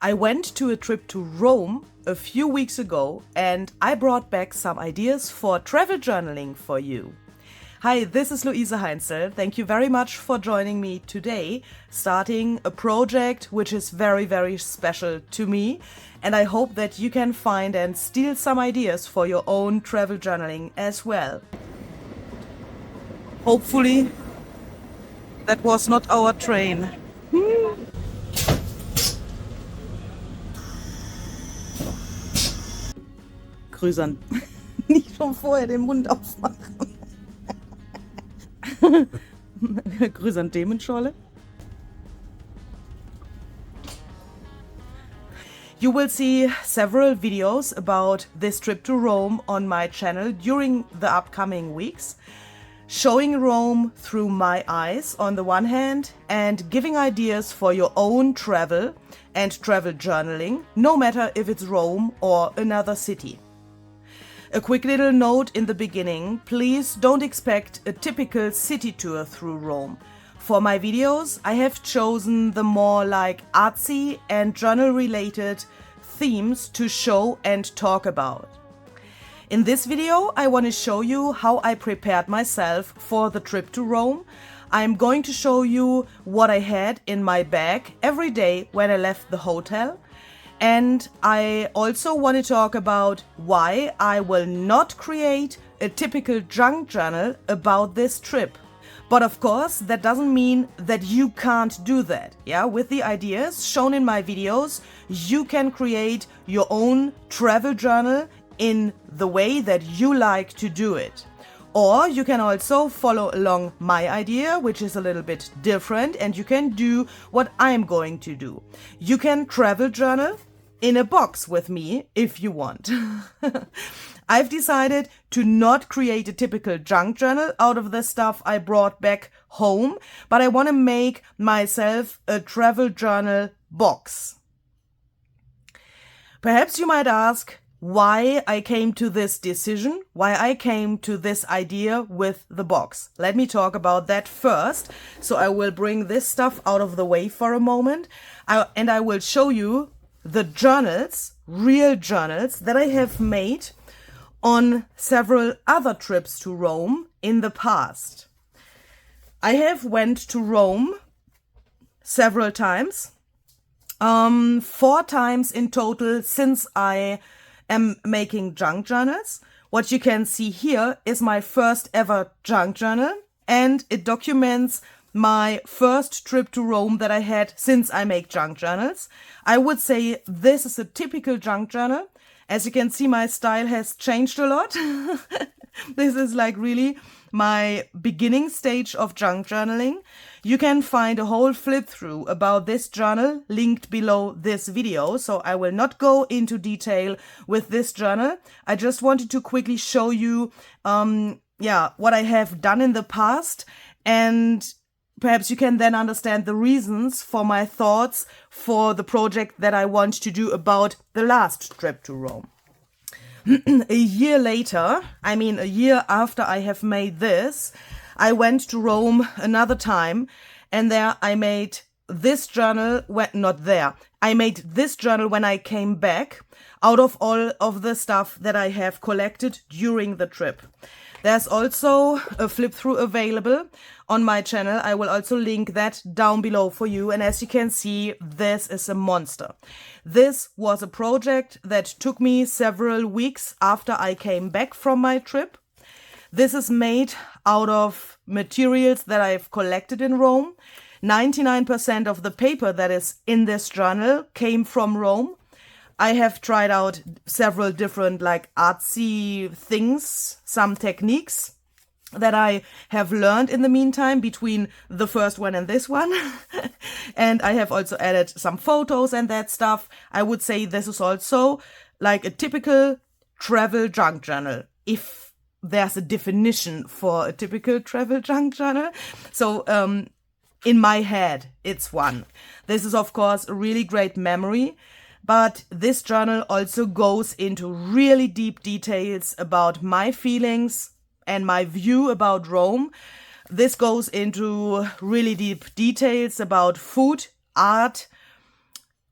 I went to a trip to Rome a few weeks ago and I brought back some ideas for travel journaling for you. Hi, this is Luise Heinzel. Thank you very much for joining me today, starting a project which is very, very special to me. And I hope that you can find and steal some ideas for your own travel journaling as well. Hopefully, that was not our train. Grüßern. Nicht schon vorher den Mund aufmachen. Grüßern Demenschorle. You will see several videos about this trip to Rome on my channel during the upcoming weeks, showing Rome through my eyes on the one hand and giving ideas for your own travel and travel journaling, no matter if it's Rome or another city. A quick little note in the beginning, please don't expect a typical city tour through Rome. For my videos, I have chosen the more like artsy and journal-related themes to show and talk about. In this video, I want to show you how I prepared myself for the trip to Rome. I'm going to show you what I had in my bag every day when I left the hotel. And I also want to talk about why I will not create a typical junk journal about this trip. But of course, that doesn't mean that you can't do that. Yeah, with the ideas shown in my videos, you can create your own travel journal in the way that you like to do it. Or you can also follow along my idea, which is a little bit different, and you can do what I'm going to do. You can travel journal in a box with me if you want. I've decided to not create a typical junk journal out of the stuff I brought back home, but I want to make myself a travel journal box. Perhaps you might ask, why I came to this decision, why I came to this idea with the box. Let me talk about that first. So I will bring this stuff out of the way for a moment, and I will show you the journals, real journals that I have made on several other trips to Rome in the past. I have went to Rome several times, 4 times in total since I am making junk journals. What you can see here is my first ever junk journal, and it documents my first trip to Rome that I had since I make junk journals. I would say this is a typical junk journal. As you can see, my style has changed a lot. This is like really my beginning stage of junk journaling. You can find a whole flip through about this journal linked below this video. So I will not go into detail with this journal. I just wanted to quickly show you, what I have done in the past, and perhaps you can then understand the reasons for my thoughts for the project that I want to do about the last trip to Rome. A year later, a year after I have made this, I went to Rome another time, and there I made this journal, I made this journal when I came back out of all of the stuff that I have collected during the trip. There's also a flip through available on my channel. I will also link that down below for you. And as you can see, this is a monster. This was a project that took me several weeks after I came back from my trip. This is made out of materials that I've collected in Rome. 99% of the paper that is in this journal came from Rome. I have tried out several different like artsy things, some techniques that I have learned in the meantime between the first one and this one. And I have also added some photos and that stuff. I would say this is also like a typical travel junk journal, if there's a definition for a typical travel junk journal. So in my head, it's one. This is, of course, a really great memory. But this journal also goes into really deep details about my feelings and my view about Rome. This goes into really deep details about food, art,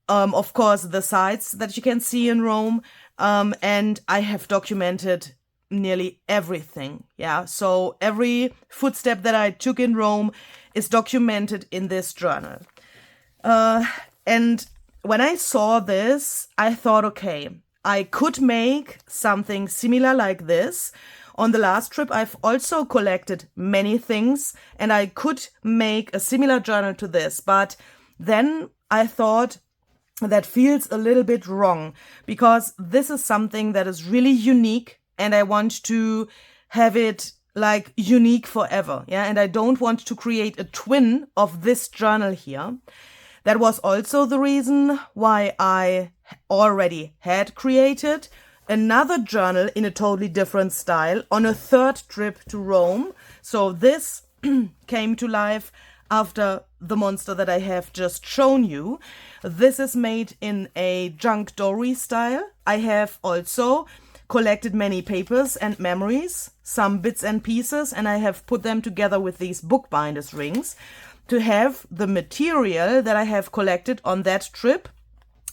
Of course, the sites that you can see in Rome. And I have documented nearly everything. Yeah. So every footstep that I took in Rome is documented in this journal. And when I saw this, I thought, okay, I could make something similar like this. On the last trip, I've also collected many things, and I could make a similar journal to this. But then I thought that feels a little bit wrong, because this is something that is really unique, and I want to have it like unique forever. Yeah. And I don't want to create a twin of this journal here. That was also the reason why I already had created another journal in a totally different style on a third trip to Rome. So this came to life after the monster that I have just shown you. This is made in a junk dory style. I have also collected many papers and memories, some bits and pieces, and I have put them together with these bookbinders rings to have the material that I have collected on that trip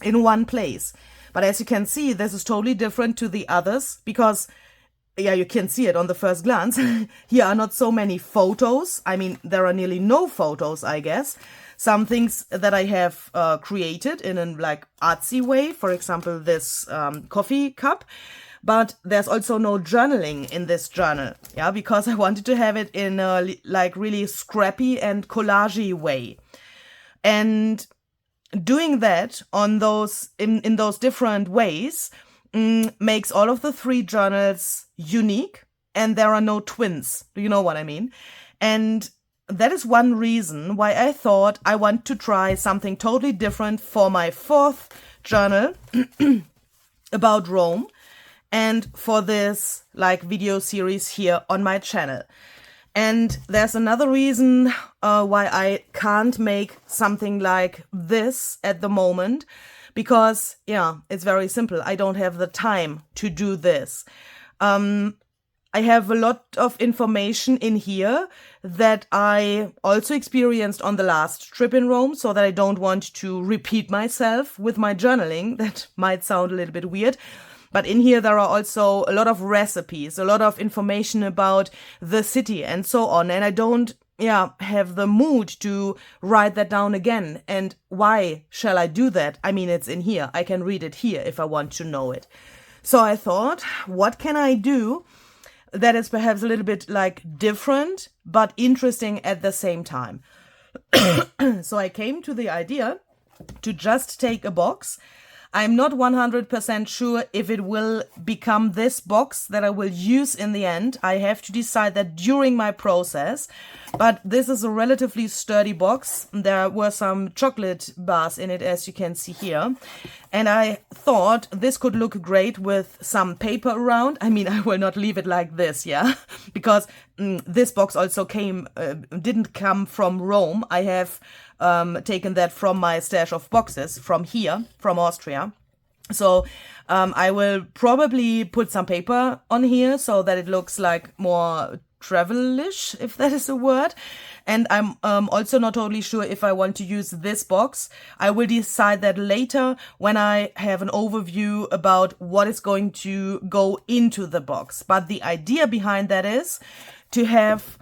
in one place. But as you can see, this is totally different to the others because, yeah, you can see it on the first glance. Here are not so many photos. I mean, there are nearly no photos, I guess. Some things that I have created in a like artsy way, for example, this coffee cup. But there's also no journaling in this journal, yeah, because I wanted to have it in a like really scrappy and collagey way. And doing that on those in those different ways makes all of the three journals unique, and there are no twins. Do you know what I mean? And that is one reason why I thought I want to try something totally different for my fourth journal about Rome, and for this like video series here on my channel. And there's another reason why I can't make something like this at the moment, because, yeah, it's very simple. I don't have the time to do this. I have a lot of information in here that I also experienced on the last trip in Rome, so that I don't want to repeat myself with my journaling. That might sound a little bit weird. But in here, there are also a lot of recipes, a lot of information about the city and so on. And I don't, have the mood to write that down again. And why shall I do that? I mean, it's in here. I can read it here if I want to know it. So I thought, what can I do that is perhaps a little bit like different, but interesting at the same time? So I came to the idea to just take a box. I'm not 100% sure if it will become this box that I will use in the end. I have to decide that during my process. But this is a relatively sturdy box. There were some chocolate bars in it, as you can see here. And I thought this could look great with some paper around. I mean, I will not leave it like this, yeah? Because this box also didn't come from Rome. I have taken that from my stash of boxes from here, from Austria. So I will probably put some paper on here so that it looks like more travel-ish, if that is a word. And I'm also not totally sure if I want to use this box. I will decide that later when I have an overview about what is going to go into the box. But the idea behind that is to have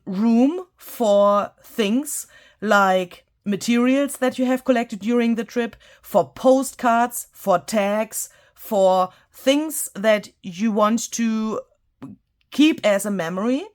room for things like materials that you have collected during the trip, for postcards, for tags, for things that you want to keep as a memory.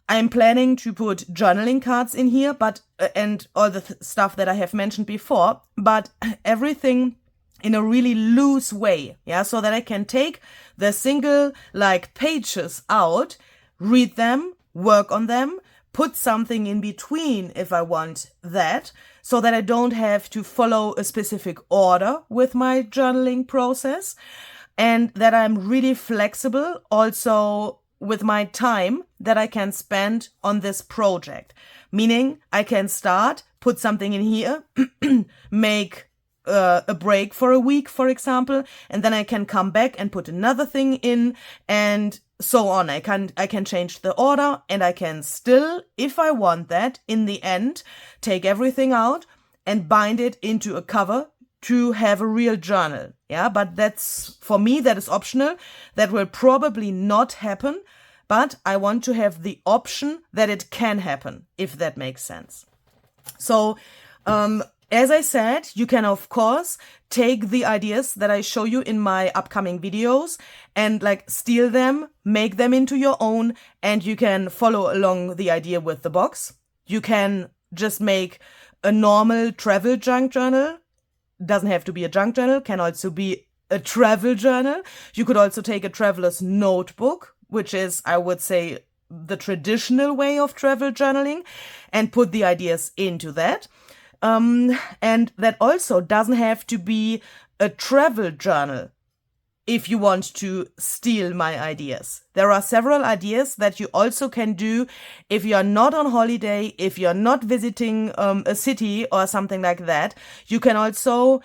I'm planning to put journaling cards in here, but and all the stuff that I have mentioned before, but everything in a really loose way, yeah, so that I can take the single like pages out, read them, work on them, put something in between if I want that, so that I don't have to follow a specific order with my journaling process, and that I'm really flexible also with my time that I can spend on this project. Meaning I can start, put something in here, make a break for a week, for example, and then I can come back and put another thing in, and so on. I can change the order, and I can still, if I want that, in the end, take everything out and bind it into a cover to have a real journal. Yeah, but that's, for me, that is optional. That will probably not happen, but I want to have the option that it can happen, if that makes sense. So, as I said, you can, of course, take the ideas that I show you in my upcoming videos and like steal them, make them into your own, and you can follow along the idea with the box. You can just make a normal travel junk journal. Doesn't have to be a junk journal, can also be a travel journal. You could also take a traveler's notebook, which is, I would say, the traditional way of travel journaling, and put the ideas into that. And that also doesn't have to be a travel journal if you want to steal my ideas. There are several ideas that you also can do if you're not on holiday, if you're not visiting a city or something like that. You can also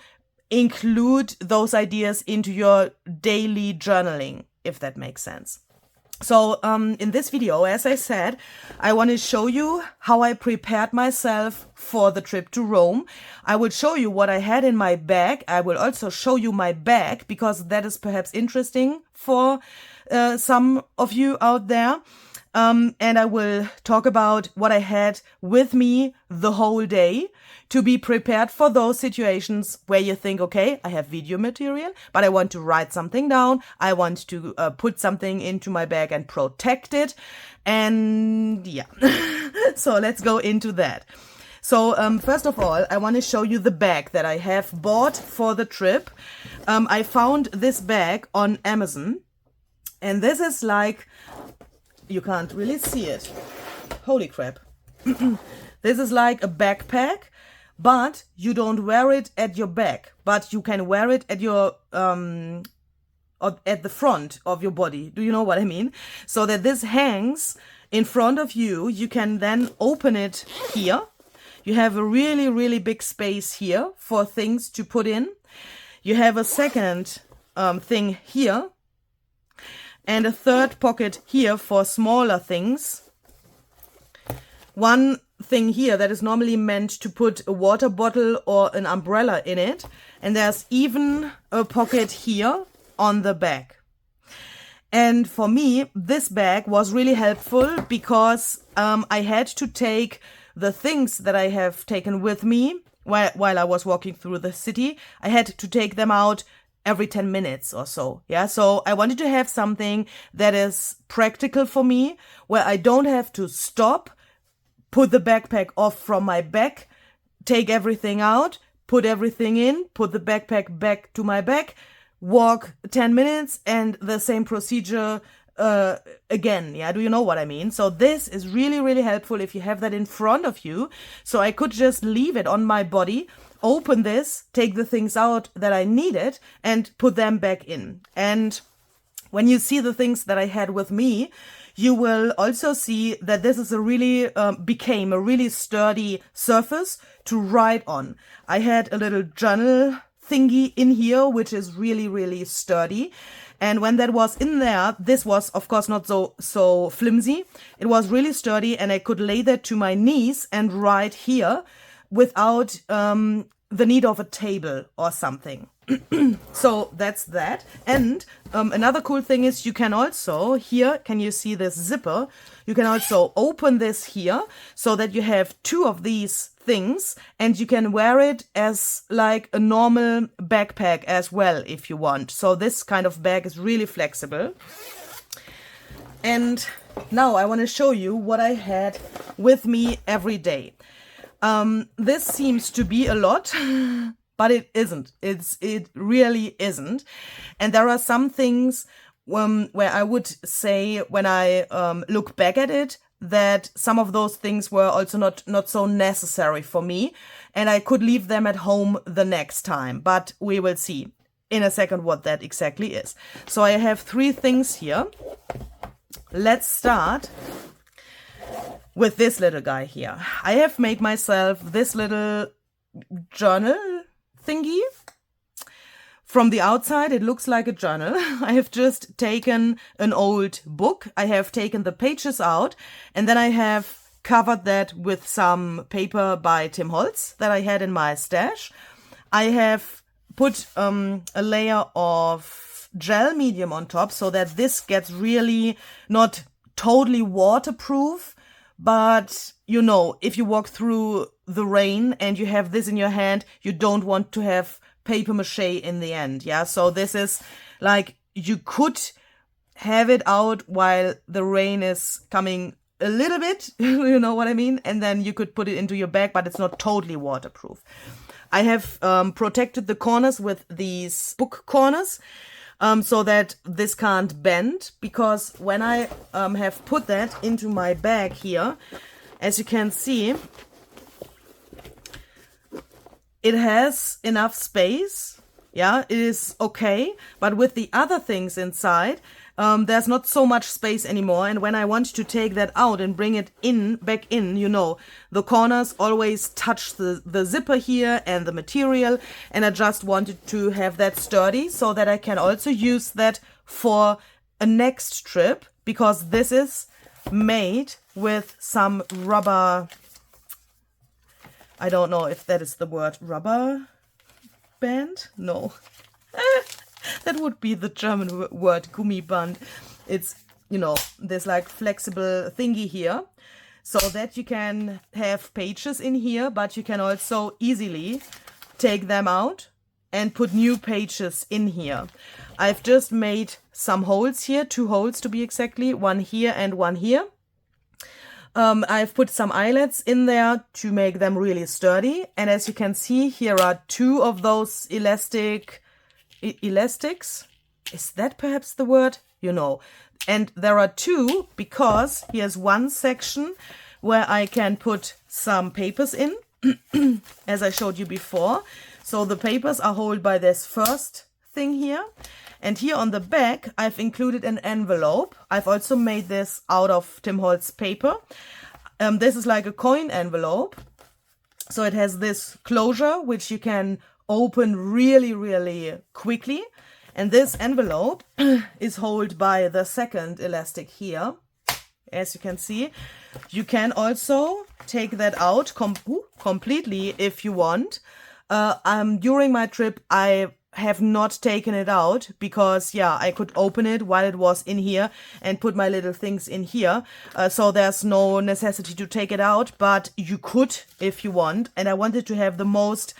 include those ideas into your daily journaling, if that makes sense. So in this video, as I said, I want to show you how I prepared myself for the trip to Rome. I will show you what I had in my bag. I will also show you my bag, because that is perhaps interesting for some of you out there. And I will talk about what I had with me the whole day to be prepared for those situations where you think, okay, I have video material, but I want to write something down. I want to put something into my bag and protect it. And yeah, so let's go into that. So first of all, I want to show you the bag that I have bought for the trip. I found this bag on Amazon, and this is like, you can't really see it. Holy crap. This is like a backpack, but you don't wear it at your back, but you can wear it at your at the front of your body. Do you know what I mean? So that this hangs in front of you. You can then open it here. You have a really, really big space here for things to put in. You have a second thing here, and a third pocket here for smaller things. One thing here that is normally meant to put a water bottle or an umbrella in it. And there's even a pocket here on the back. And for me, this bag was really helpful because I had to take the things that I have taken with me while I was walking through the city. I had to take them out every 10 minutes or so. Yeah, so I wanted to have something that is practical for me, where I don't have to stop, put the backpack off from my back, take everything out, put everything in, put the backpack back to my back, walk 10 minutes, and the same procedure again. Yeah, do you know what I mean? So this is really, really helpful if you have that in front of you. So I could just leave it on my body, open this, take the things out that I needed, and put them back in. And when you see the things that I had with me, you will also see that this is became a really sturdy surface to write on. I had a little journal thingy in here, which is really, really sturdy. And when that was in there, this was, of course, not so flimsy. It was really sturdy, and I could lay that to my knees and write here without the need of a table or something. So that's that. And another cool thing is you can also, here, can you see this zipper? You can also open this here so that you have two of these things, and you can wear it as like a normal backpack as well if you want. So this kind of bag is really flexible. And now I want to show you what I had with me every day. This seems to be a lot, but it isn't. It really isn't. And there are some things where I would say, when I look back at it, that some of those things were also not so necessary for me, and I could leave them at home the next time. But we will see in a second what that exactly is. So I have 3 things here. Let's start with this little guy here. I have made myself this little journal thingy. From the outside, it looks like a journal. I have just taken an old book. I have taken the pages out, and then I have covered that with some paper by Tim Holtz that I had in my stash. I have put a layer of gel medium on top so that this gets really not totally waterproof, but you know, if you walk through the rain and you have this in your hand, you don't want to have paper mache in the end. Yeah, so this is like, you could have it out while the rain is coming a little bit, you know what I mean? And then you could put it into your bag, but it's not totally waterproof. I have protected the corners with these book corners so that this can't bend, because when I have put that into my bag here, as you can see, it has enough space. Yeah, it is okay. But with the other things inside, there's not so much space anymore. And when I want to take that out and bring it back in, you know, the corners always touch the zipper here and the material. And I just wanted to have that sturdy so that I can also use that for a next trip, because this is made with some rubber. I don't know if that is the word, rubber band? No. That would be the German word, Gummiband. It's, you know, there's like flexible thingy here so that you can have pages in here, but you can also easily take them out and put new pages in here. I've just made some holes here, 2 holes to be exactly, one here and one here. I've put some eyelets in there to make them really sturdy. And as you can see, here are 2 of those elastics. Is that perhaps the word? You know. And there are 2 because here's one section where I can put some papers in, as I showed you before. So the papers are held by this first thing here. And here on the back, I've included an envelope. I've also made this out of Tim Holtz paper. This is like a coin envelope. So it has this closure, which you can open really, really quickly. And this envelope is held by the second elastic here. As you can see, you can also take that out completely if you want. During my trip, I have not taken it out because, yeah, I could open it while it was in here and put my little things in here. So there's no necessity to take it out, but you could if you want. And I wanted to have the most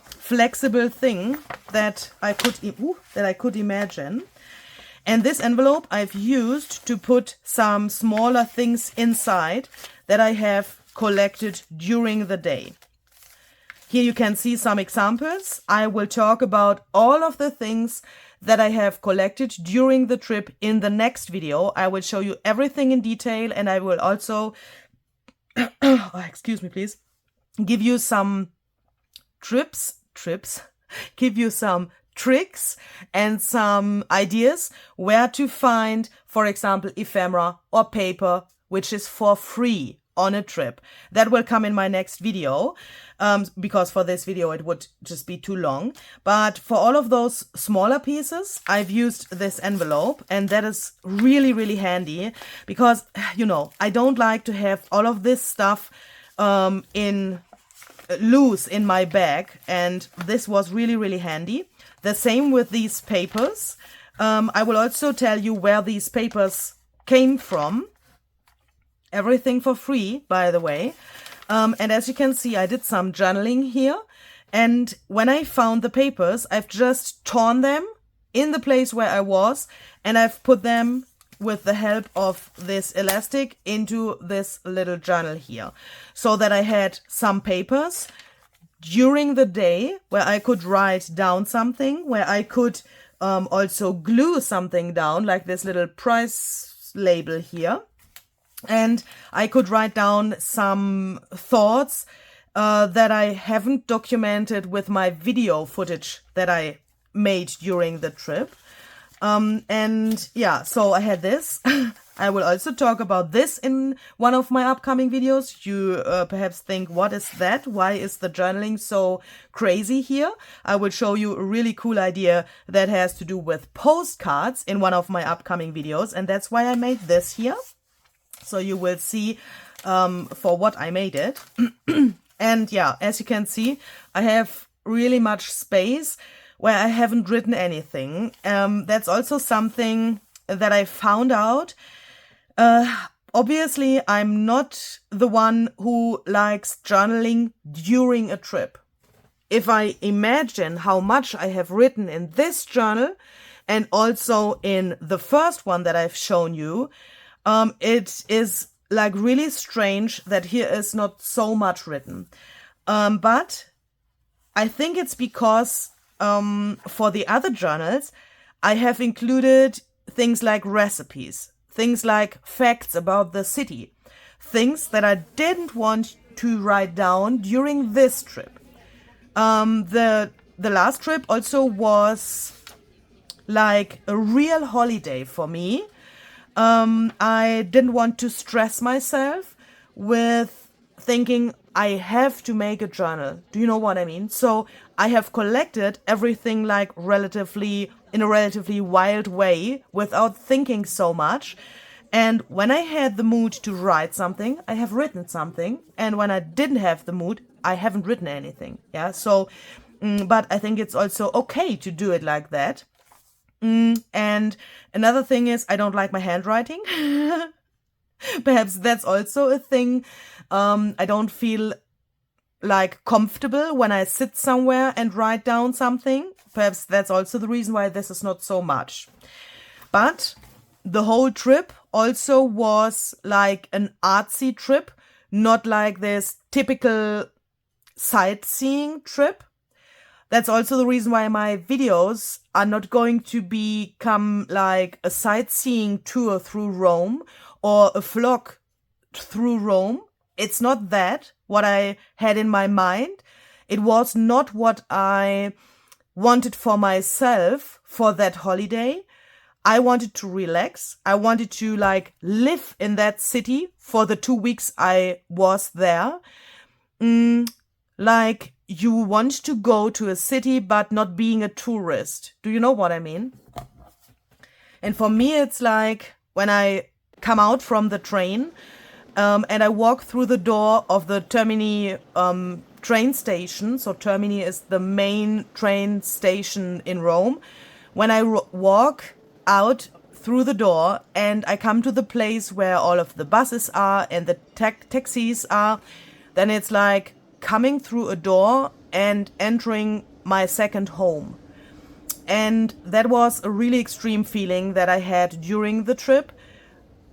flexible thing that I could imagine. And this envelope I've used to put some smaller things inside that I have collected during the day. Here you can see some examples. I will talk about all of the things that I have collected during the trip in the next video. I will show you everything in detail, and I will also, excuse me please, give you some give you some tricks and some ideas where to find, for example, ephemera or paper, which is for free on a trip. That will come in my next video, because for this video it would just be too long. But for all of those smaller pieces, I've used this envelope, and that is really, really handy because, you know, I don't like to have all of this stuff loose in my bag, and this was really, really handy. The same with these papers. I will also tell you where these papers came from. Everything for free, by the way. And as you can see, I did some journaling here. And when I found the papers, I've just torn them in the place where I was, and I've put them with the help of this elastic into this little journal here, so that I had some papers during the day where I could write down something, where I could also glue something down, like this little price label here. And I could write down some thoughts that I haven't documented with my video footage that I made during the trip. And yeah, so I had this. I will also talk about this in one of my upcoming videos. You perhaps think, what is that? Why is the journaling so crazy here? I will show you a really cool idea that has to do with postcards in one of my upcoming videos. And that's why I made this here. So you will see for what I made it. And yeah, as you can see, I have really much space where I haven't written anything. That's also something that I found out. Obviously, I'm not the one who likes journaling during a trip. If I imagine how much I have written in this journal and also in the first one that I've shown you, it is like really strange that here is not so much written. But I think it's because for the other journals, I have included things like recipes, things like facts about the city, things that I didn't want to write down during this trip. The last trip also was like a real holiday for me. I didn't want to stress myself with thinking I have to make a journal. Do you know what I mean? So I have collected everything like in a relatively wild way without thinking so much. And when I had the mood to write something, I have written something. And when I didn't have the mood, I haven't written anything. Yeah. So, but I think it's also okay to do it like that. And another thing is I don't like my handwriting. Perhaps that's also a thing. I don't feel like comfortable when I sit somewhere and write down something. Perhaps that's also the reason why this is not so much. But the whole trip also was like an artsy trip, not like this typical sightseeing trip. That's also the reason why my videos are not going to become like a sightseeing tour through Rome or a vlog through Rome. It's not that what I had in my mind. It was not what I wanted for myself for that holiday. I wanted to relax. I wanted to like live in that city for the 2 weeks I was there. Like you want to go to a city but not being a tourist. Do you know what I mean? And for me, it's like when I come out from the train and I walk through the door of the Termini train station. So Termini is the main train station in Rome. When I walk out through the door and I come to the place where all of the buses are and the taxis are, then it's like coming through a door and entering my second home. And that was a really extreme feeling that I had during the trip.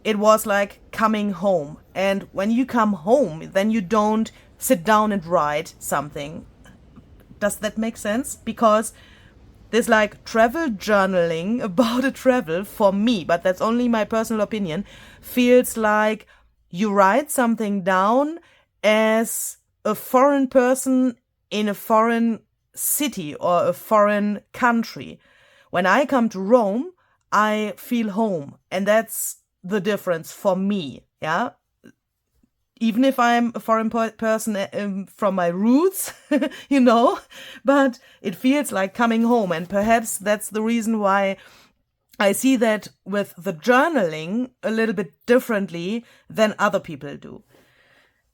It was like coming home. And when you come home, then you don't sit down and write something. Does that make sense? Because this like travel journaling about a travel for me, but that's only my personal opinion, feels like you write something down as a foreign person in a foreign city or a foreign country. When I come to Rome, I feel home. And that's the difference for me. Yeah. Even if I'm a foreign person from my roots, you know, but it feels like coming home. And perhaps that's the reason why I see that with the journaling a little bit differently than other people do.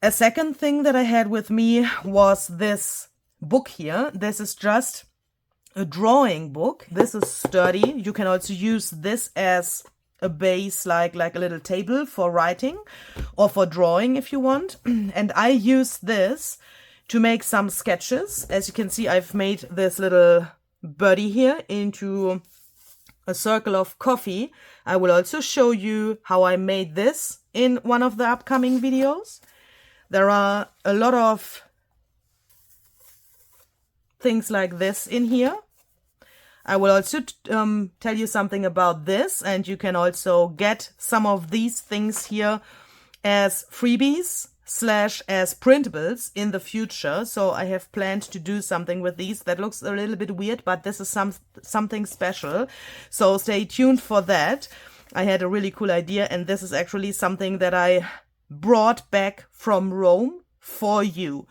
A second thing that I had with me was this book here. This is just a drawing book. This is sturdy. You can also use this as a base, like a little table for writing or for drawing if you want. And I use this to make some sketches. As you can see, I've made this little birdie here into a circle of coffee. I will also show you how I made this in one of the upcoming videos. There are a lot of things like this in here. I will also tell you something about this, and you can also get some of these things here as freebies / as printables in the future. So I have planned to do something with these that looks a little bit weird, but this is something special. So stay tuned for that. I had a really cool idea, and this is actually something that I brought back from Rome for you.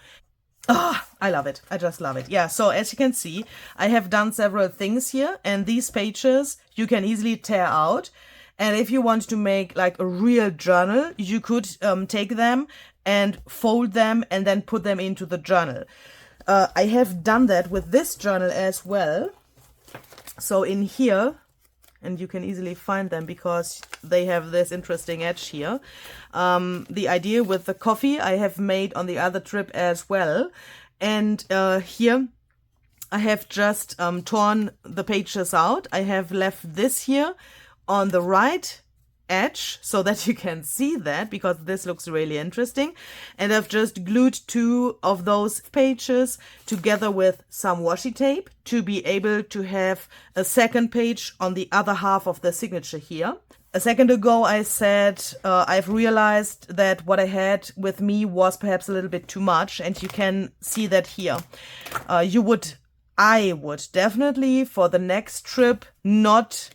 Ah, I love it. I just love it. Yeah, so as you can see, I have done several things here, and these pages you can easily tear out. And if you want to make like a real journal, you could take them and fold them and then put them into the journal. I have done that with this journal as well. So in here, and you can easily find them because they have this interesting edge here. The idea with the coffee I have made on the other trip as well. And here I have just torn the pages out. I have left this here on the right edge so that you can see that, because this looks really interesting. And I've just glued 2 of those pages together with some washi tape to be able to have a second page on the other half of the signature here. A second ago I said I've realized that what I had with me was perhaps a little bit too much, and you can see that here. I would definitely for the next trip not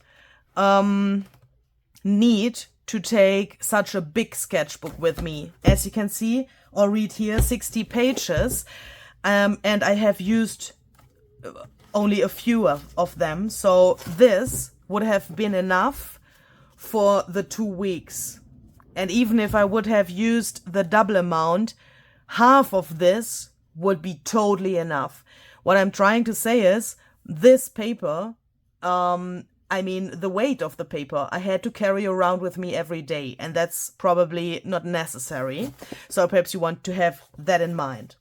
need to take such a big sketchbook with me. As you can see or read here, 60 pages, and I have used only a few of them. So this would have been enough for the 2 weeks. And even if I would have used the double amount, half of this would be totally enough. What I'm trying to say is this paper, I mean, the weight of the paper I had to carry around with me every day, and that's probably not necessary. So perhaps you want to have that in mind.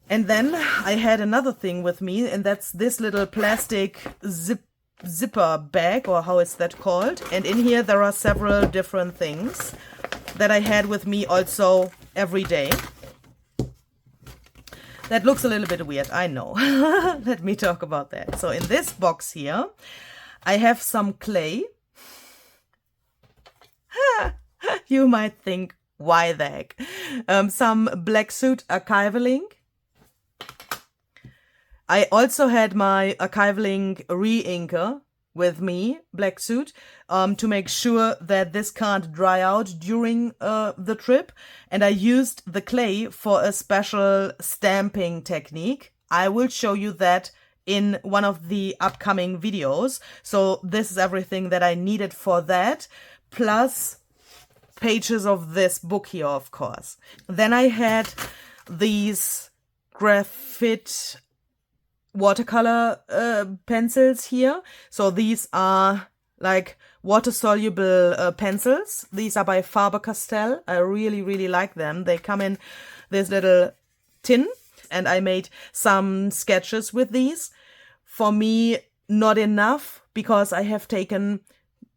And then I had another thing with me, and that's this little plastic zipper bag, or how is that called? And in here there are several different things that I had with me also every day. That looks a little bit weird, I know. Let me talk about that. So in this box here, I have some clay. You might think, why the heck? Some Black Suit archival ink. I also had my archival ink re-inker with me, Black Suit, to make sure that this can't dry out during the trip. And I used the clay for a special stamping technique. I will show you that in one of the upcoming videos. So this is everything that I needed for that, plus pages of this book here, of course. Then I had these graphite watercolor pencils here. So these are like water-soluble pencils. These are by Faber-Castell. I really, really like them. They come in this little tin, and I made some sketches with these. For me, not enough, because I have taken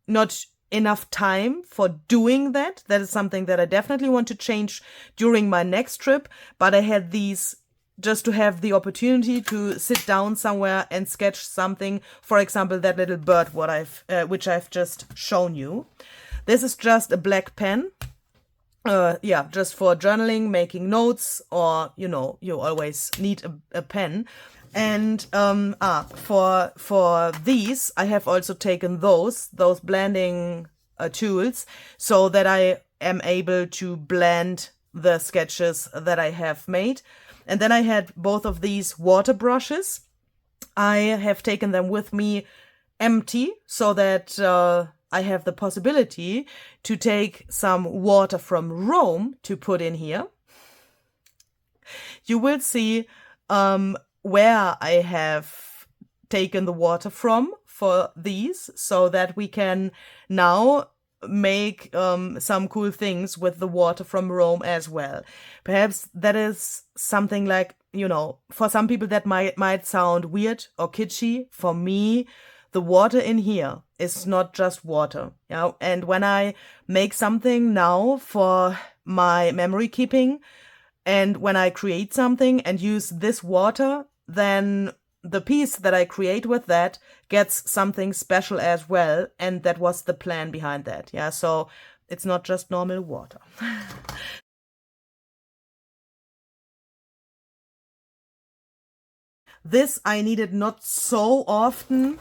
not enough time for doing that. That is something that I definitely want to change during my next trip. But I had these just to have the opportunity to sit down somewhere and sketch something. For example, that little bird, which I've just shown you. This is just a black pen. Yeah, just for journaling, making notes, or, you know, you always need a pen. And for these, I have also taken those blending tools, so that I am able to blend the sketches that I have made. And then I had both of these water brushes. I have taken them with me empty, so that I have the possibility to take some water from Rome to put in here. You will see where I have taken the water from for these, so that we can now make some cool things with the water from Rome as well. Perhaps that is something like, you know, for some people that might sound weird or kitschy. For me, the water in here is not just water. Yeah? And when I make something now for my memory keeping, and when I create something and use this water, then the piece that I create with that gets something special as well. And that was the plan behind that. Yeah, so it's not just normal water. This I needed not so often,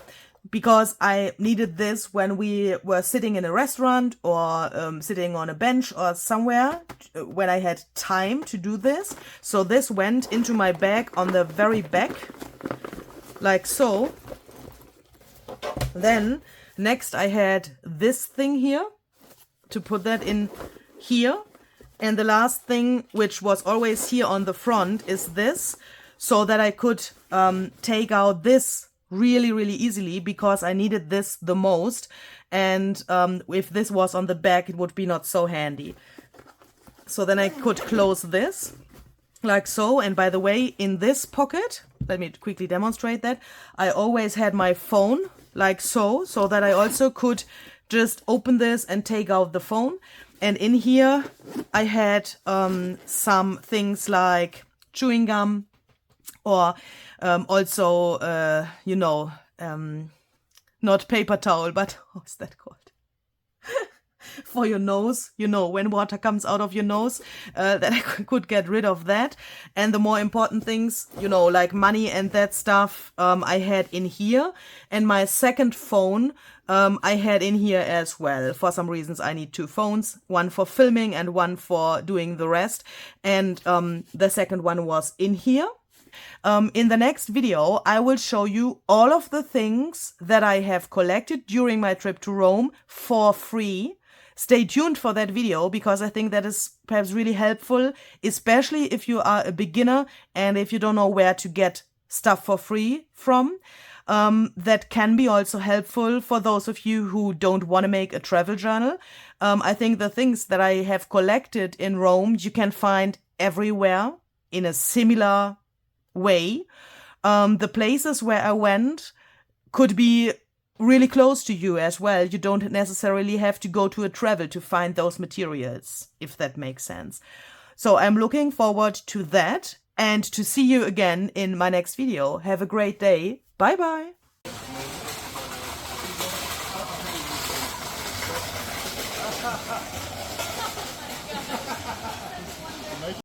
because I needed this when we were sitting in a restaurant, or sitting on a bench or somewhere, when I had time to do this. So this went into my bag on the very back, like so. Then Next, I had this thing here to put that in here. And the last thing, which was always here on the front, is this, so that I could take out this really, really easily because I needed this the most. And if this was on the back, it would be not so handy. So then I could close this like so. And by the way, in this pocket, let me quickly demonstrate that, I always had my phone like so, so that I also could just open this and take out the phone. And in here I had some things like chewing gum, or also, you know, not paper towel, but what's that called? For your nose, you know, when water comes out of your nose, that I could get rid of that. And the more important things, you know, like money and that stuff, I had in here. And my second phone, I had in here as well. For some reasons, I need two phones, one for filming and one for doing the rest. And the second one was in here. In the next video, I will show you all of the things that I have collected during my trip to Rome for free. Stay tuned for that video because I think that is perhaps really helpful, especially if you are a beginner and if you don't know where to get stuff for free from. That can be also helpful for those of you who don't want to make a travel journal. I think the things that I have collected in Rome, you can find everywhere in a similar way. The places where I went could be really close to you as well. You don't necessarily have to go to a travel to find those materials, if that makes sense. So I'm looking forward to that and to see you again in my next video. Have a great day. Bye bye.